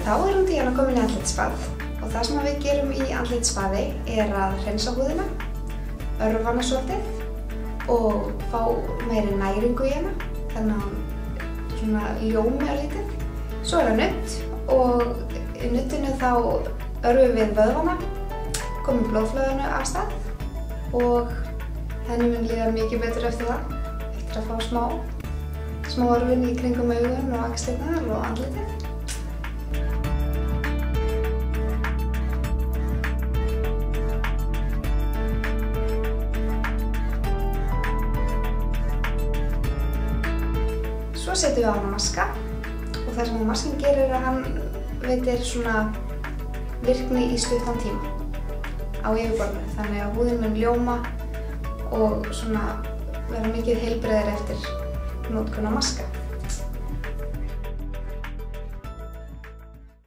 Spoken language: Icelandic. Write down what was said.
Þá erum við komin í andlitsbað og það sem við gerum í andlitsbaði er að hreinsa húðina, örva hana svolítið og fá meiri næringu í hana, þannig að hún svona ljómi örlítið. Svo er það nudd og í nuddinu þá örfum við vöðvana, komum blóðflöðinu af stað og henni mun líða mikið betur eftir það, eftir að fá smá örfin í kringum augun og axlirnar og andlitið. Svo setjum við á hana maska og það sem maskin gerir er að hann veitir svona virkni í stuttan tíma á yfirborðinu, þannig að húðin mun ljóma og svona vera mikið heilbrigðari eftir notkun á maska.